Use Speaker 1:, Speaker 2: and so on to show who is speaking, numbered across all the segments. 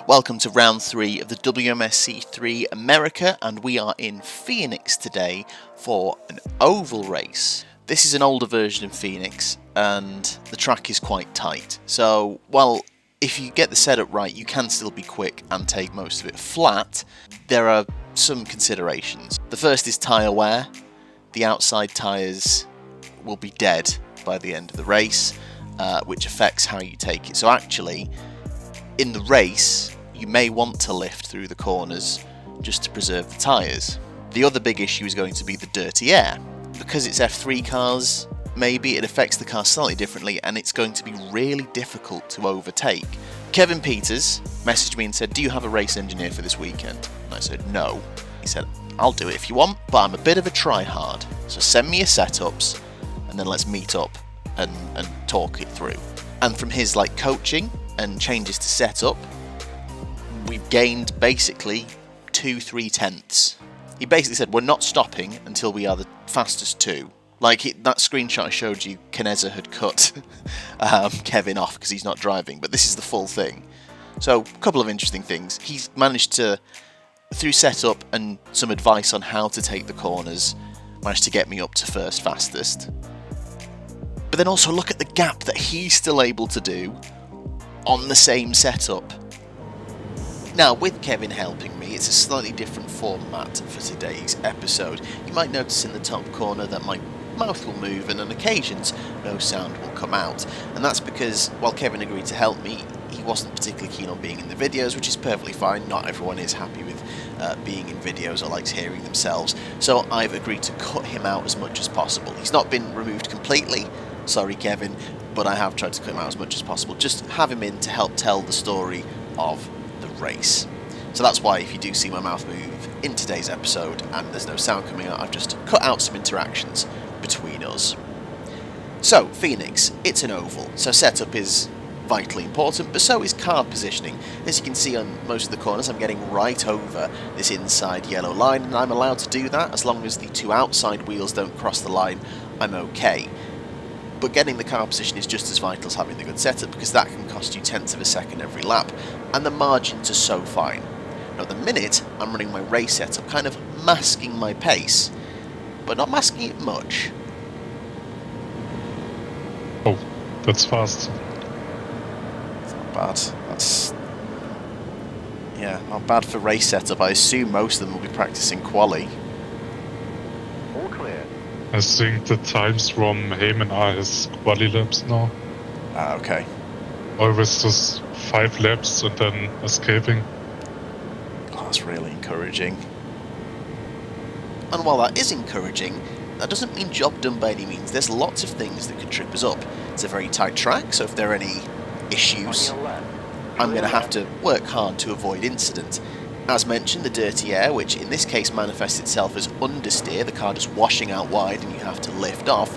Speaker 1: Welcome to round 3 of the WMSC 3 America, and we are in Phoenix today for an oval race. This is an older version of Phoenix and the track is quite tight, so while if you get the setup right you can still be quick and take most of it flat, there are some considerations. The first is tyre wear. The outside tyres will be dead by the end of the race, which affects how you take it. So actually, in the race, you may want to lift through the corners just to preserve the tyres. The other big issue is going to be the dirty air. Because it's F3 cars, maybe it affects the car slightly differently and it's going to be really difficult to overtake. Kevin Peters messaged me and said, "Do you have a race engineer for this weekend?" And I said, "No." He said, "I'll do it if you want, but I'm a bit of a try-hard. So send me your setups and then let's meet up and talk it through." And from his coaching and changes to setup, we've gained basically 2-3 tenths. He basically said we're not stopping until we are the fastest two. That screenshot I showed you, Kineza had cut Kevin off because he's not driving, but this is the full thing. So a couple of interesting things. He's managed to, through setup and some advice on how to take the corners, managed to get me up to first fastest. But then also look at the gap that he's still able to do on the same setup. Now, with Kevin helping me, it's a slightly different format for today's episode. You might notice in the top corner that my mouth will move and on occasions no sound will come out. And that's because while Kevin agreed to help me, he wasn't particularly keen on being in the videos, which is perfectly fine. Not everyone is happy with being in videos or likes hearing themselves. So I've agreed to cut him out as much as possible. He's not been removed completely, sorry Kevin, but I have tried to cut him out as much as possible. Just have him in to help tell the story of the race. So that's why if you do see my mouth move in today's episode and there's no sound coming out, I've just cut out some interactions between us. So, Phoenix, it's an oval, so setup is vitally important, but so is car positioning. As you can see on most of the corners, I'm getting right over this inside yellow line, and I'm allowed to do that as long as the two outside wheels don't cross the line. I'm okay. But getting the car position is just as vital as having the good setup, because that can cost you tenths of a second every lap, and the margins are so fine. Now at the minute, I'm running my race setup, kind of masking my pace, but not masking it much.
Speaker 2: Oh, that's fast.
Speaker 1: It's not bad. That's... yeah, not bad for race setup. I assume most of them will be practicing quali.
Speaker 3: All clear.
Speaker 2: I think the times from Heyman are his quali laps now.
Speaker 1: Ah, okay.
Speaker 2: Always just 5 laps and then escaping.
Speaker 1: Oh, that's really encouraging. And while that is encouraging, that doesn't mean job done by any means. There's lots of things that could trip us up. It's a very tight track, so if there are any issues, I'm going to have to work hard to avoid incident. As mentioned, the dirty air, which in this case manifests itself as understeer, the car just washing out wide and you have to lift off.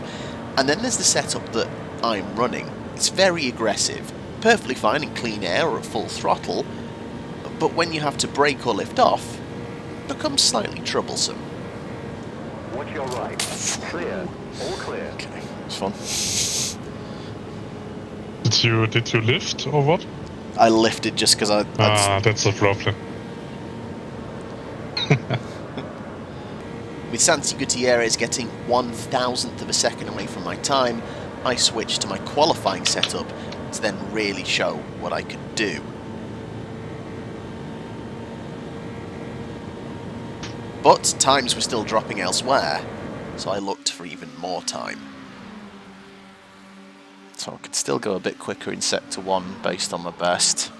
Speaker 1: And then there's the setup that I'm running. It's very aggressive, perfectly fine in clean air or at full throttle, but when you have to brake or lift off, it becomes slightly troublesome.
Speaker 3: Watch your right. Clear. All clear.
Speaker 1: Okay, it's fun.
Speaker 2: Did you lift or what?
Speaker 1: I lifted just because
Speaker 2: That's a problem.
Speaker 1: With Santi Gutierrez getting 1,000th of a second away from my time, I switched to my qualifying setup to then really show what I could do. But times were still dropping elsewhere, so I looked for even more time. So I could still go a bit quicker in Sector 1 based on my best.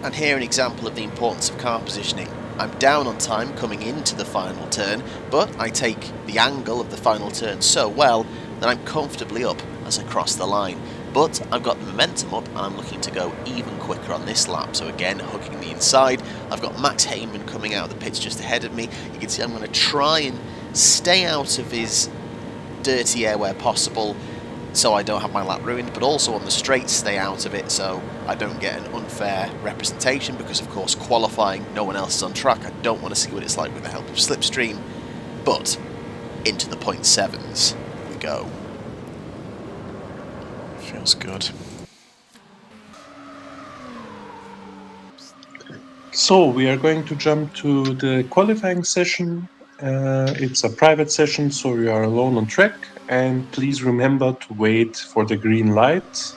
Speaker 1: And here an example of the importance of car positioning. I'm down on time coming into the final turn, but I take the angle of the final turn so well that I'm comfortably up as I cross the line. But I've got the momentum up and I'm looking to go even quicker on this lap. So again, hooking the inside. I've got Max Heyman coming out of the pits just ahead of me. You can see I'm going to try and stay out of his dirty air where possible, so I don't have my lap ruined, but also on the straight stay out of it so I don't get an unfair representation, because of course qualifying, no one else is on track. I don't want to see what it's like with the help of slipstream, but into the 0.7s we go. Feels good.
Speaker 4: So we are going to jump to the qualifying session. It's a private session, so you are alone on track. And please remember to wait for the green light.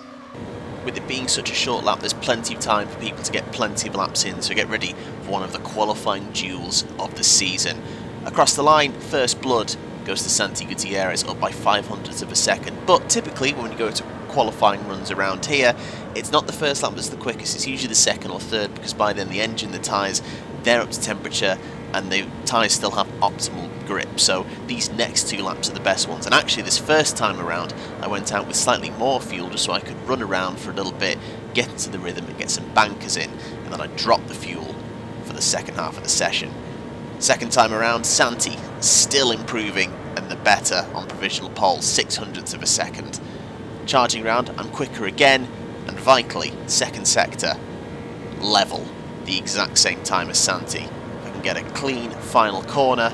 Speaker 1: With it being such a short lap, there's plenty of time for people to get plenty of laps in, so get ready for one of the qualifying duels of the season. Across the line, first blood goes to Santi Gutierrez, up by 500ths of a second. But typically, when you go to qualifying runs around here, it's not the first lap that's the quickest, it's usually the second or third, because by then the engine, the tyres, they're up to temperature, and the tyres still have optimal grip. So these next 2 laps are the best ones. And actually, this first time around, I went out with slightly more fuel just so I could run around for a little bit, get into the rhythm and get some bankers in, and then I dropped the fuel for the second half of the session. Second time around, Santi still improving and the better on provisional pole, 600ths of a second. Charging round, I'm quicker again, and vitally, second sector, level, the exact same time as Santi. If I can get a clean final corner,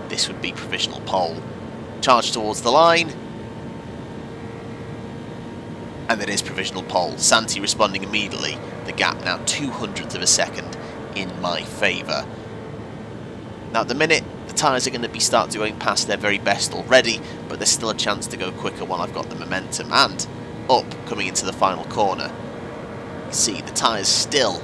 Speaker 1: this would be provisional pole. Charge towards the line, and it is provisional pole. Santi responding immediately, the gap now 200ths of a second in my favour. Now at the minute, the tyres are going to be starting going past their very best already, but there's still a chance to go quicker while I've got the momentum. And up, coming into the final corner, you see the tyres still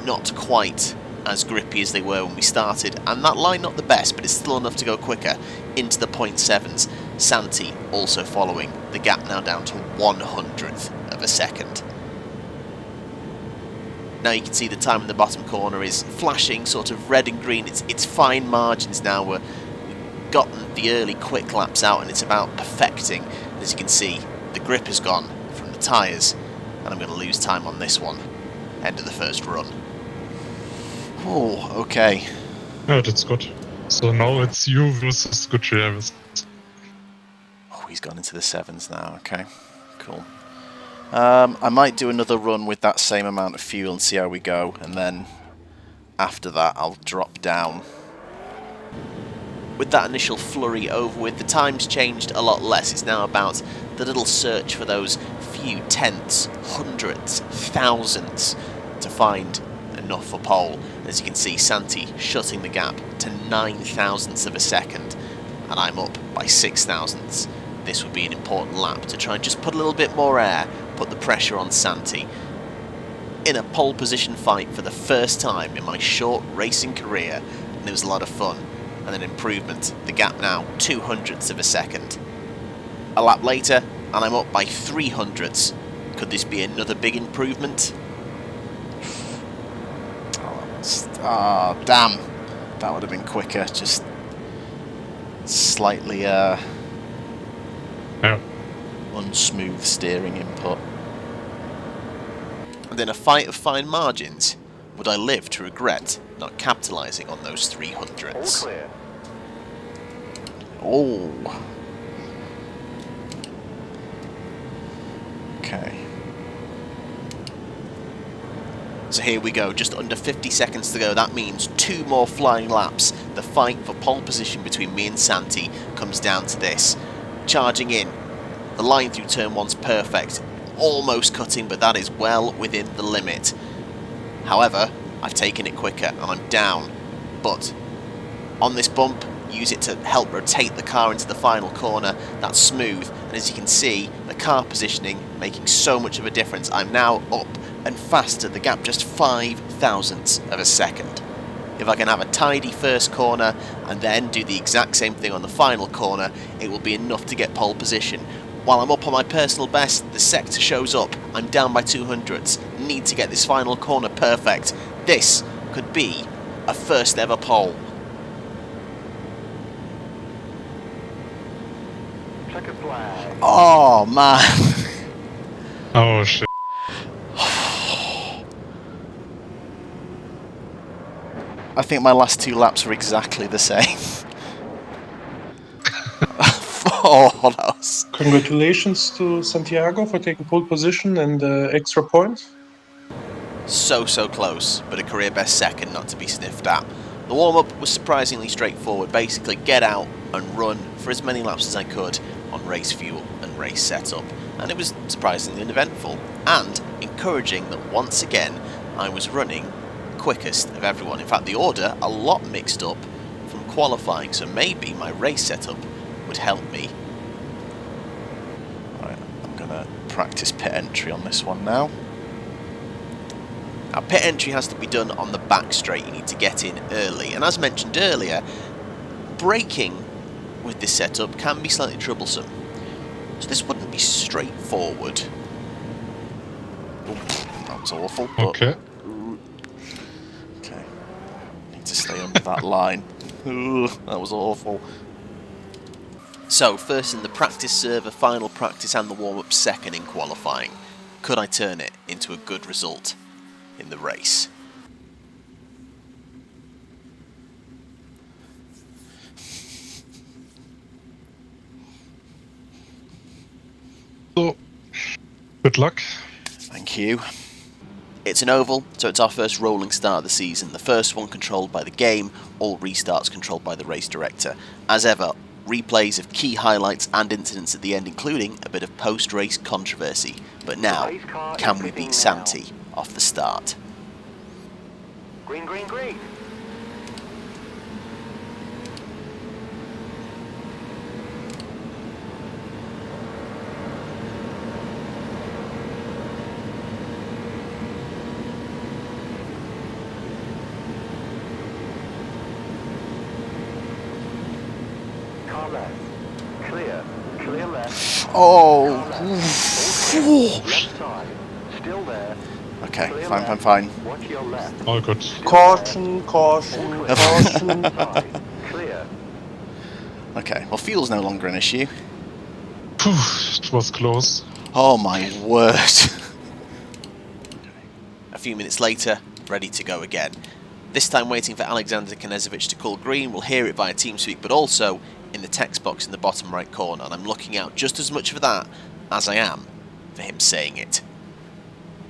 Speaker 1: not quite as grippy as they were when we started, and that line not the best, but it's still enough to go quicker into the 0.7s. Santi also following, the gap now down to 100th of a second. Now you can see the time in the bottom corner is flashing sort of red and green. It's fine margins now. We've gotten the early quick laps out, and it's about perfecting. As you can see, the grip has gone from the tyres, and I'm going to lose time on this one. End of the first run. Oh, okay.
Speaker 2: Yeah, that's good. So now it's you versus Gutierrez.
Speaker 1: Oh, he's gone into the 7s now. Okay, cool. I might do another run with that same amount of fuel and see how we go, and then after that I'll drop down. With that initial flurry over with, the time's changed a lot less. It's now about the little search for those few tenths, hundreds, thousands to find enough for pole. As you can see, Santi shutting the gap to 9,000ths of a second, and I'm up by 6,000ths. This would be an important lap to try and just put a little bit more air, put the pressure on Santi. In a pole position fight for the first time in my short racing career, and it was a lot of fun, and an improvement. The gap now 200ths of a second. A lap later, and I'm up by 300ths. Could this be another big improvement? Oh, damn. That would have been quicker, just slightly unsmooth steering input. And in a fight of fine margins, would I live to regret not capitalising on those 300s?
Speaker 3: All clear.
Speaker 1: Oh. Okay. So here we go, just under 50 seconds to go. That means 2 more flying laps. The fight for pole position between me and Santi comes down to this. Charging in. The line through turn 1's perfect. Almost cutting, but that is well within the limit. However, I've taken it quicker and I'm down. But on this bump, use it to help rotate the car into the final corner. That's smooth, and as you can see, the car positioning making so much of a difference. I'm now up and faster, the gap just 5,000ths of a second. If I can have a tidy first corner and then do the exact same thing on the final corner, it will be enough to get pole position. While I'm up on my personal best, the sector shows up. I'm down by 200ths. Need to get this final corner perfect. This could be a first ever pole.
Speaker 3: Checker flag.
Speaker 1: Oh man.
Speaker 2: Oh shit.
Speaker 1: I think my last 2 laps were exactly the same. Oh, that was...
Speaker 4: Congratulations to Santiago for taking pole position and the extra point.
Speaker 1: So close, but a career best second not to be sniffed at. The warm-up was surprisingly straightforward. Basically, get out and run for as many laps as I could on race fuel and race setup. And it was surprisingly uneventful, and encouraging that once again I was running quickest of everyone. In fact, the order a lot mixed up from qualifying, so maybe my race setup would help me. Right, I'm going to practice pit entry on this one now. Now, pit entry has to be done on the back straight. You need to get in early, and as mentioned earlier, braking with this setup can be slightly troublesome. So this wouldn't be straightforward. Ooh, that was awful. But
Speaker 2: Okay.
Speaker 1: okay. Need to stay under that line. Ooh, that was awful. So, first in the practice server, final practice and the warm-up second in qualifying. Could I turn it into a good result in the race?
Speaker 2: So, good luck.
Speaker 1: Thank you. It's an oval, so it's our first rolling start of the season. The first one controlled by the game, all restarts controlled by the race director. As ever, replays of key highlights and incidents at the end, including a bit of post-race controversy. But now, can we beat Santi off the start?
Speaker 3: Green, green, green. Car left. Clear. Clear left.
Speaker 1: Oh!
Speaker 3: Car left. Left side. Still there.
Speaker 1: Okay,
Speaker 3: Clear
Speaker 1: fine,
Speaker 3: left.
Speaker 1: fine, fine.
Speaker 3: Watch your left.
Speaker 2: All good.
Speaker 4: Caution, caution,
Speaker 3: All
Speaker 4: caution.
Speaker 3: clear. Side. Clear.
Speaker 1: Okay, well, fuel's no longer an issue.
Speaker 2: Phew, it was close.
Speaker 1: Oh my word. A few minutes later, ready to go again. This time waiting for Alexander Knezovic to call green. We'll hear it via TeamSpeak, but also in the text box in the bottom right corner. And I'm looking out just as much for that as I am for him saying it.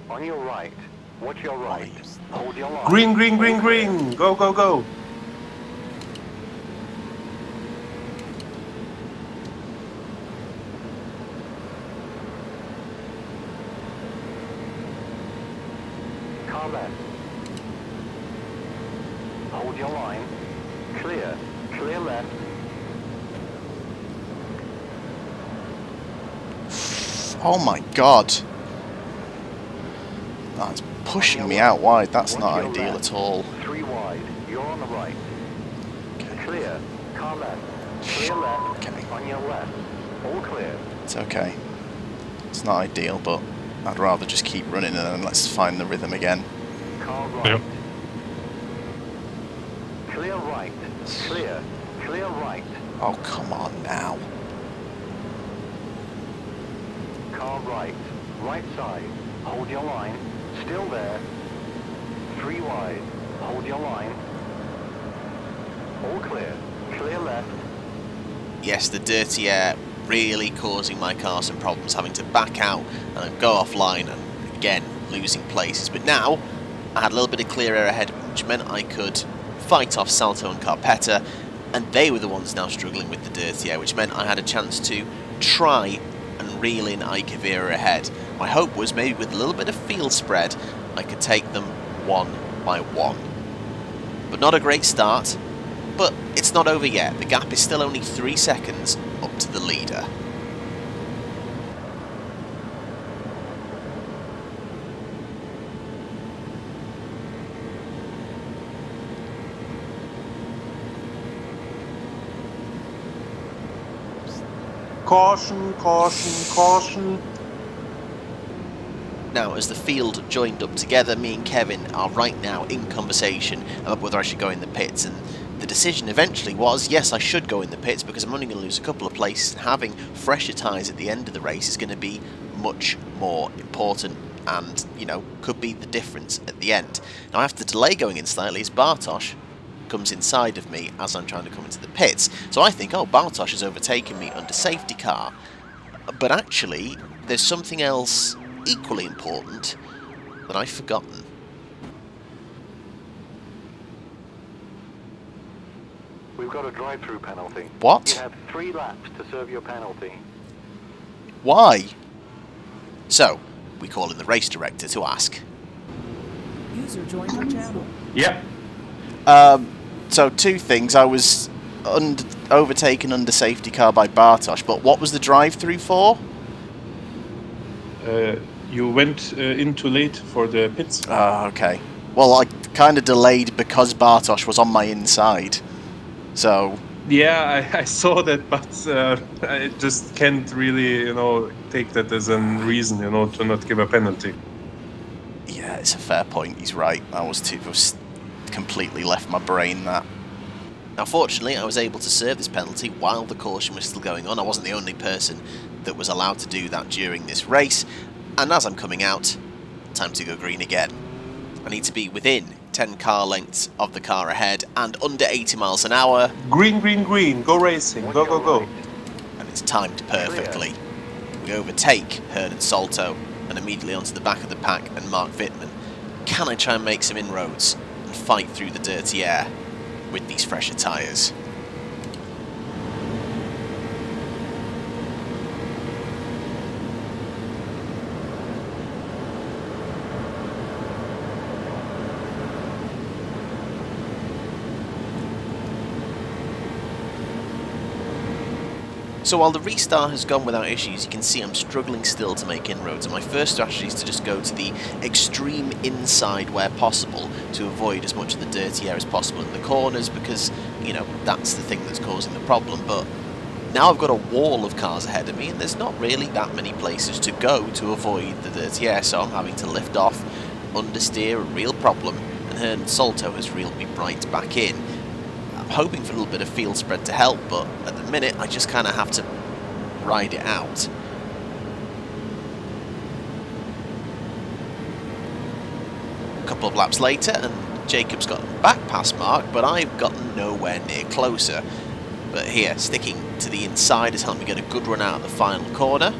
Speaker 3: On your right. Watch your right. Hold your line.
Speaker 4: Green, green, green, green. Go, go, go.
Speaker 3: Car left. Hold your line. Clear. Clear left.
Speaker 1: Oh my god. That's pushing me out wide. That's not
Speaker 3: Watch your
Speaker 1: ideal
Speaker 3: left.
Speaker 1: at all.
Speaker 3: 3 wide. You're on the right.
Speaker 1: Okay.
Speaker 3: Clear. Car left. Clear left.
Speaker 1: Okay.
Speaker 3: On your left. All clear.
Speaker 1: It's okay. It's not ideal, but I'd rather just keep running and then let's find the rhythm again.
Speaker 3: Car right.
Speaker 2: Yep.
Speaker 3: Clear right. Clear. Clear right.
Speaker 1: Oh, come on now.
Speaker 3: Car right. Right side. Hold your line. Still there. 3 wide. Hold your line. All clear. Clear left.
Speaker 1: Yes, the dirty air really causing my car some problems, having to back out and then go offline and again losing places. But now I had a little bit of clear air ahead, which meant I could fight off Salto and Carpetta, and they were the ones now struggling with the dirty air, which meant I had a chance to try and reel in Ike Vera ahead. My hope was maybe with a little bit of field spread I could take them one by one. But not a great start, but it's not over yet. The gap is still only 3 seconds up to the leader.
Speaker 4: Caution, caution, caution.
Speaker 1: Now, as the field joined up together, me and Kevin are right now in conversation about whether I should go in the pits, and the decision eventually was, yes, I should go in the pits because I'm only going to lose a couple of places. Having fresher tyres at the end of the race is going to be much more important and, you know, could be the difference at the end. Now, I have to delay going in slightly as Bartosz comes inside of me as I'm trying to come into the pits. So I think, oh, Bartosz has overtaken me under safety car. But actually, there's something else equally important that I've forgotten.
Speaker 3: We've got a drive-through penalty.
Speaker 1: What?
Speaker 3: You have 3 laps to serve your penalty.
Speaker 1: Why? So, we call in the race director to ask.
Speaker 5: User joined your channel.
Speaker 4: Yeah.
Speaker 1: So two things. I was overtaken under safety car by Bartosz, but what was the drive-through for?
Speaker 4: You went in too late for the pits.
Speaker 1: Oh, okay. Well, I kind of delayed because Bartosz was on my inside. So...
Speaker 4: Yeah, I saw that, but I just can't really, take that as a reason, to not give a penalty.
Speaker 1: Yeah, it's a fair point. He's right. I was completely left my brain that. Now, fortunately, I was able to serve this penalty while the caution was still going on. I wasn't the only person that was allowed to do that during this race. And as I'm coming out, time to go green again. I need to be within 10 car lengths of the car ahead and under 80 miles an hour.
Speaker 4: Green, green, green. Go racing. Go, go, go.
Speaker 1: And it's timed perfectly. We overtake Hearn and Salto and immediately onto the back of the pack and Mark Wittmann. Can I try and make some inroads and fight through the dirty air with these fresher tyres? So while the restart has gone without issues, you can see I'm struggling still to make inroads, and my first strategy is to just go to the extreme inside where possible to avoid as much of the dirty air as possible in the corners, because, that's the thing that's causing the problem. But now I've got a wall of cars ahead of me, and there's not really that many places to go to avoid the dirty air, so I'm having to lift off, understeer, a real problem, and Hearn Salto has reeled me right back in. I'm hoping for a little bit of field spread to help, but at the minute I just kind of have to ride it out. A couple of laps later and Jacob's got back past Mark, but I've gotten nowhere near closer. But here, sticking to the inside has helped me get a good run out of the final corner.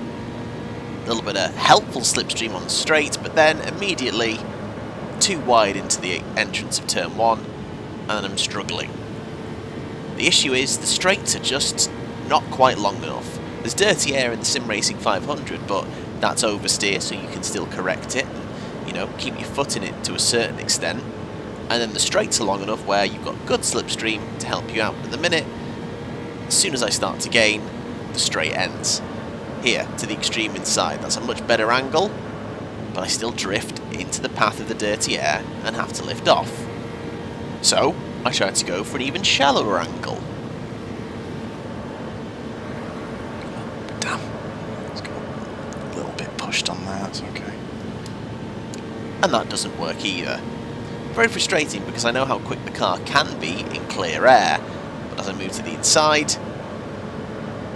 Speaker 1: A little bit of helpful slipstream on the straight, but then immediately too wide into the entrance of turn 1, and I'm struggling. The issue is the straights are just not quite long enough. There's dirty air in the Sim Racing 500, but that's oversteer, so you can still correct it and, keep your foot in it to a certain extent. And then the straights are long enough where you've got good slipstream to help you out. At the minute, as soon as I start to gain, the straight ends. Here, to the extreme inside, that's a much better angle, but I still drift into the path of the dirty air and have to lift off. So, I tried to go for an even shallower angle. Damn. Let's go a little bit pushed on there, that's okay. And that doesn't work either. Very frustrating because I know how quick the car can be in clear air, but as I move to the inside,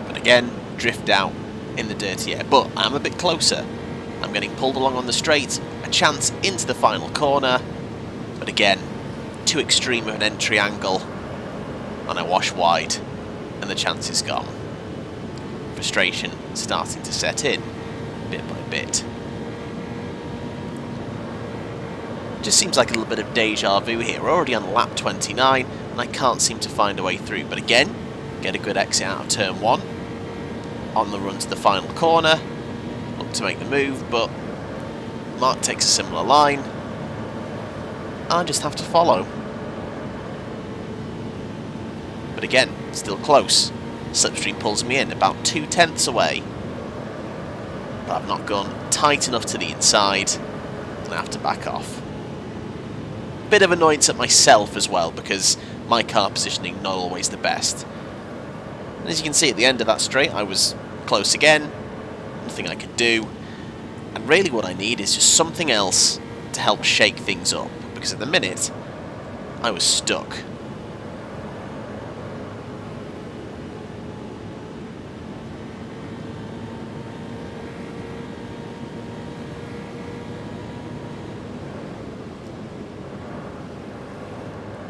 Speaker 1: but again, drift out in the dirty air. But I'm a bit closer. I'm getting pulled along on the straight, a chance into the final corner, but again, too extreme of an entry angle, and I wash wide, and the chance is gone. Frustration starting to set in, bit by bit. Just seems like a little bit of deja vu here. We're already on lap 29, and I can't seem to find a way through. But again, get a good exit out of turn 1, on the run to the final corner, look to make the move, but Mark takes a similar line. I just have to follow. But again, still close. Slipstream pulls me in about 2/10 away. But I've not gone tight enough to the inside, and I have to back off. Bit of annoyance at myself as well, because my car positioning not always the best. And as you can see at the end of that straight, I was close again. Nothing I could do. And really what I need is just something else to help shake things up, because at the minute, I was stuck.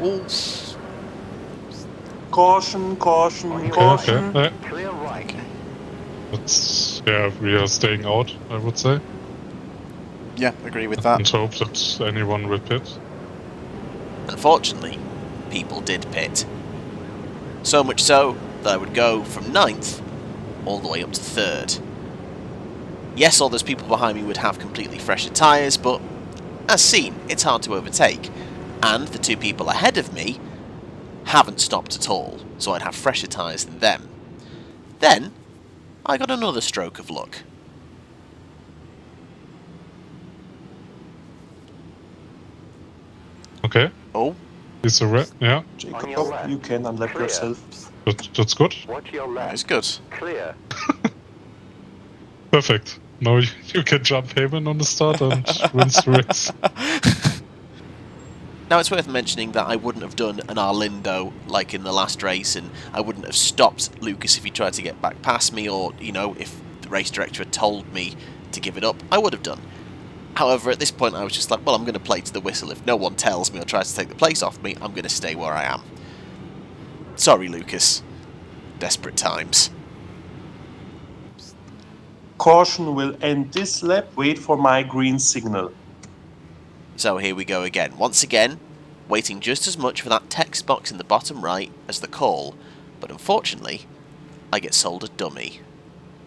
Speaker 1: Ooh.
Speaker 4: Caution, caution,
Speaker 3: On your
Speaker 4: caution.
Speaker 2: Okay.
Speaker 3: Clear right.
Speaker 2: We are staying out, I would say.
Speaker 1: Yeah, agree with that.
Speaker 2: And hope that anyone will pit.
Speaker 1: Unfortunately, people did pit. So much so that I would go from 9th all the way up to 3rd. Yes, all those people behind me would have completely fresher tyres, but As seen, it's hard to overtake, and the two people ahead of me haven't stopped at all, so I'd have fresher tyres than them. Then, I got another stroke of luck.
Speaker 2: Okay.
Speaker 1: Oh,
Speaker 2: Is a red? Yeah,
Speaker 4: Jacob, you can unlock
Speaker 3: Clear.
Speaker 4: yourself.
Speaker 2: that's good.
Speaker 3: Watch your left.
Speaker 1: it's good.
Speaker 3: Clear.
Speaker 2: Perfect. Now you can jump Heyman on the start and win the race.
Speaker 1: Now it's worth mentioning that I wouldn't have done an Arlindo like in the last race, and I wouldn't have stopped Lucas if he tried to get back past me, or, you know, if the race director had told me to give it up, I would have done. However, at this point I was just like, well, I'm going to play to the whistle. If no one tells me or tries to take the place off me, I'm going to stay where I am. Sorry, Lucas. Desperate times.
Speaker 4: Caution will end this lap. Wait for my green signal.
Speaker 1: So here we go again. Once again, waiting just as much for that text box in the bottom right as the call, but unfortunately, I get sold a dummy.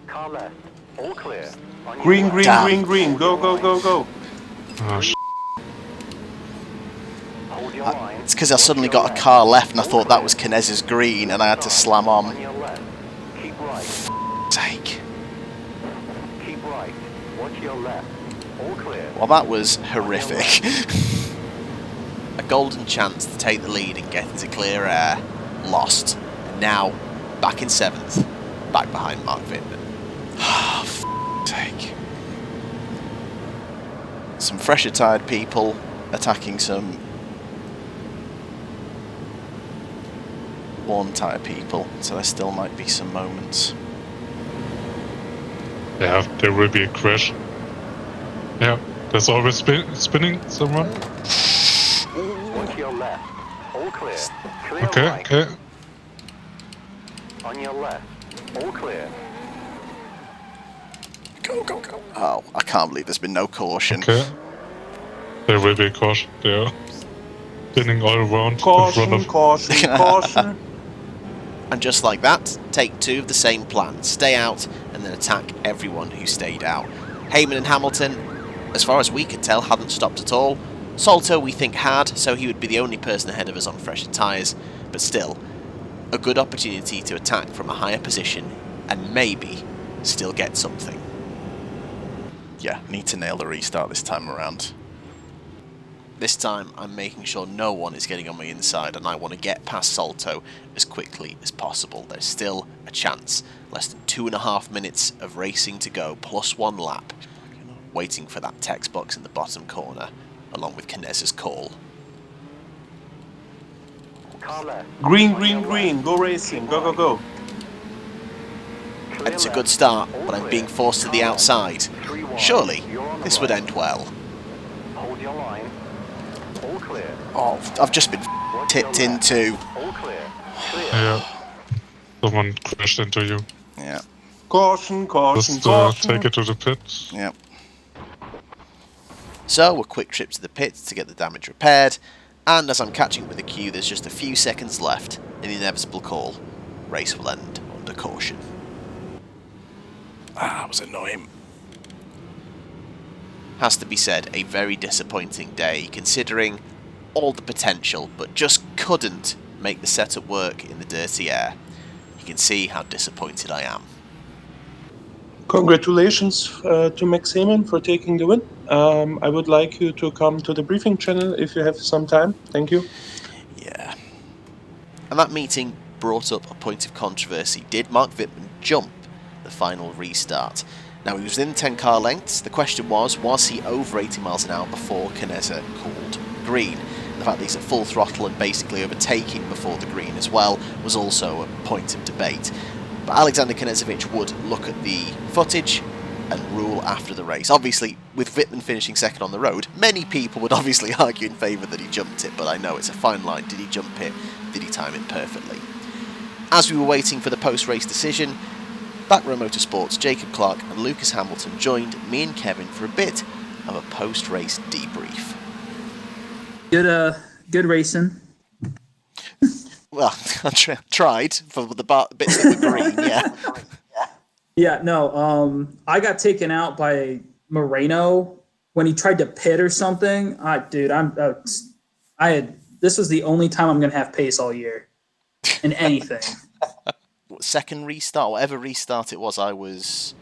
Speaker 3: Car left. All clear. On your
Speaker 4: Green,
Speaker 3: left.
Speaker 4: green,
Speaker 1: Damn.
Speaker 4: green, green. Go, go, go, go.
Speaker 2: Oh,
Speaker 3: Hold your line.
Speaker 1: It's because I suddenly got a car left and I thought that was Kinez's green and I had to slam on.
Speaker 3: On your left. Keep right.
Speaker 1: Sake.
Speaker 3: Keep right. Watch your left. All clear.
Speaker 1: Well, that was horrific. A golden chance to take the lead and get into clear air. Lost. And now, back in 7th. Back behind Mark Vindman. Sake. Some fresher tired people attacking some worn tyre people, so there still might be some moments.
Speaker 2: yeah, there will be a crash. Yeah, there's always spinning someone.
Speaker 3: Watch your left. All clear. Clear
Speaker 2: Okay,
Speaker 3: right.
Speaker 2: okay.
Speaker 3: On your left. All clear.
Speaker 1: Go, go, go. Oh, I can't believe there's been no caution.
Speaker 2: Okay. There will be a caution. They are spinning all around in front
Speaker 4: Caution,
Speaker 2: of.
Speaker 4: caution, caution.
Speaker 1: And just like that, take 2 of the same plan. Stay out and then attack everyone who stayed out. Heyman and Hamilton, as far as we could tell, hadn't stopped at all. Salto we think had, so he would be the only person ahead of us on fresher tyres. But still, a good opportunity to attack from a higher position and maybe still get something. Yeah, need to nail the restart this time around. This time I'm making sure no one is getting on my inside and I want to get past Salto as quickly as possible. There's still a chance. Less than 2.5 minutes of racing to go, plus 1 lap. Waiting for that text box in the bottom corner, along with Kinez's call.
Speaker 3: Car left.
Speaker 4: Green, green, green. Go racing. Go, go, go.
Speaker 3: Clear
Speaker 1: And it's a
Speaker 3: left.
Speaker 1: good start,
Speaker 3: All
Speaker 1: but I'm
Speaker 3: clear.
Speaker 1: being forced to the
Speaker 3: Car left.
Speaker 1: outside.
Speaker 3: 3 wide.
Speaker 1: Surely,
Speaker 3: You're on the
Speaker 1: this would
Speaker 3: right.
Speaker 1: end well.
Speaker 3: Hold your line. All clear.
Speaker 1: Oh, I've just been
Speaker 3: Watch
Speaker 1: tipped
Speaker 3: your left.
Speaker 1: into.
Speaker 3: All clear. Clear.
Speaker 2: Yeah. Someone crashed into you.
Speaker 1: Yeah,
Speaker 4: Caution, caution,
Speaker 2: Just
Speaker 4: caution.
Speaker 2: take it to the pit.
Speaker 1: yeah. So, a quick trip to the pit to get the damage repaired, and as I'm catching up with the queue, there's just a few seconds left in the inevitable call. Race will end under caution. That was annoying. Has to be said, a very disappointing day, considering all the potential, but just couldn't make the setup work in the dirty air. You can see how disappointed I am.
Speaker 4: Congratulations to Max Heyman for taking the win. I would like you to come to the briefing channel if you have some time. Thank you.
Speaker 1: Yeah. And that meeting brought up a point of controversy. Did Mark Wittmann jump the final restart? Now, he was within 10 car lengths. The question was he over 80 miles an hour before Kineza called green? The fact that he's at full throttle and basically overtaking before the green as well was also a point of debate. But Alexander Knežević would look at the footage and rule after the race. Obviously, with Wittmann finishing second on the road, many people would obviously argue in favour that he jumped it, but I know it's a fine line. Did he jump it? Did he time it perfectly? As we were waiting for the post-race decision, Back Row Motorsports' Jacob Clark and Lucas Hamilton joined me and Kevin for a bit of a post-race debrief.
Speaker 5: Good racing.
Speaker 1: Well, I tried for the bits that were green, yeah.
Speaker 5: Yeah, no. I got taken out by Moreno when he tried to pit or something, this was the only time I'm going to have pace all year in anything.
Speaker 1: Second restart, whatever restart it was, I was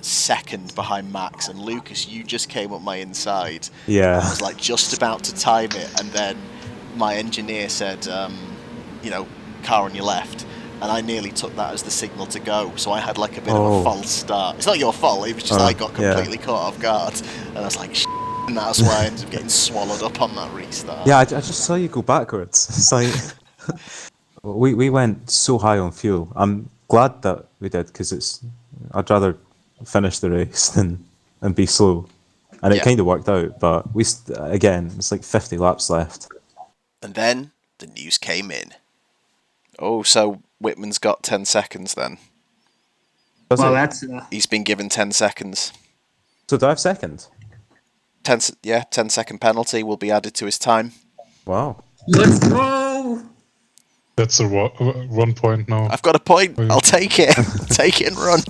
Speaker 1: second behind Max, and Lucas, you just came up my inside.
Speaker 6: Yeah.
Speaker 1: I was like just about to time it, and then my engineer said, car on your left, and I nearly took that as the signal to go, so I had like a bit of a false start. It's not your fault, it was just I got completely caught off guard, and I was like, and that's why I ended up getting swallowed up on that restart.
Speaker 6: Yeah, I just saw you go backwards. It's like we went so high on fuel. I'm glad that we did, because I'd rather finish the race and be slow, and it kind of worked out. But again, it's like 50 laps left,
Speaker 1: and then the news came in. Oh, so Whitman's got 10 seconds then. He's been given 10 seconds.
Speaker 6: So do I have second?
Speaker 1: 10 second penalty will be added to his time.
Speaker 6: Wow.
Speaker 5: Let's go!
Speaker 2: That's a 1 point now.
Speaker 1: I've got a point. I'll take it. Take it and run.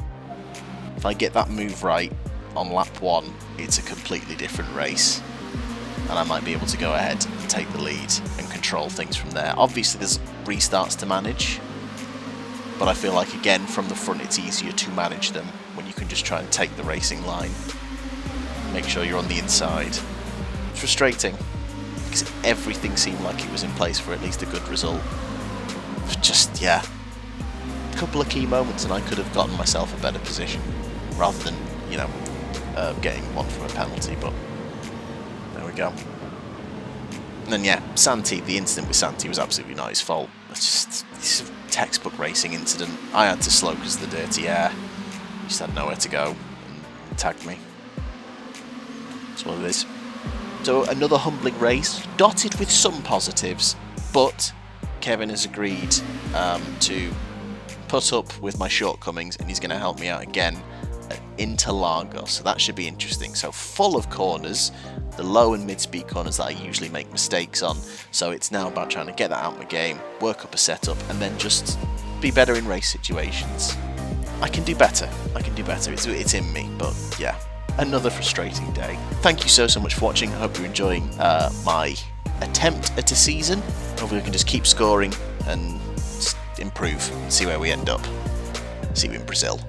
Speaker 1: If I get that move right on lap 1, it's a completely different race. And I might be able to go ahead and take the lead and control things from there. Obviously, there's restarts to manage. But I feel like, again, from the front, it's easier to manage them when you can just try and take the racing line. Make sure you're on the inside. It's frustrating, because everything seemed like it was in place for at least a good result. Just, a couple of key moments and I could have gotten myself a better position, rather than, getting one from a penalty, but there we go. And then, Santi, the incident with Santi was absolutely not his fault. It's a textbook racing incident. I had to slow because of the dirty air. He just had nowhere to go and tagged me. That's what it is. So another humbling race, dotted with some positives, but Kevin has agreed to put up with my shortcomings, and he's going to help me out again at Interlagos, so that should be interesting. So full of corners, the low and mid-speed corners that I usually make mistakes on, so it's now about trying to get that out of my game, work up a setup, and then just be better in race situations. I can do better, it's in me, but yeah. Another frustrating day. Thank you so much for watching. I hope you're enjoying my attempt at a season. Hopefully we can just keep scoring and improve and see where we end up. See you in Brazil.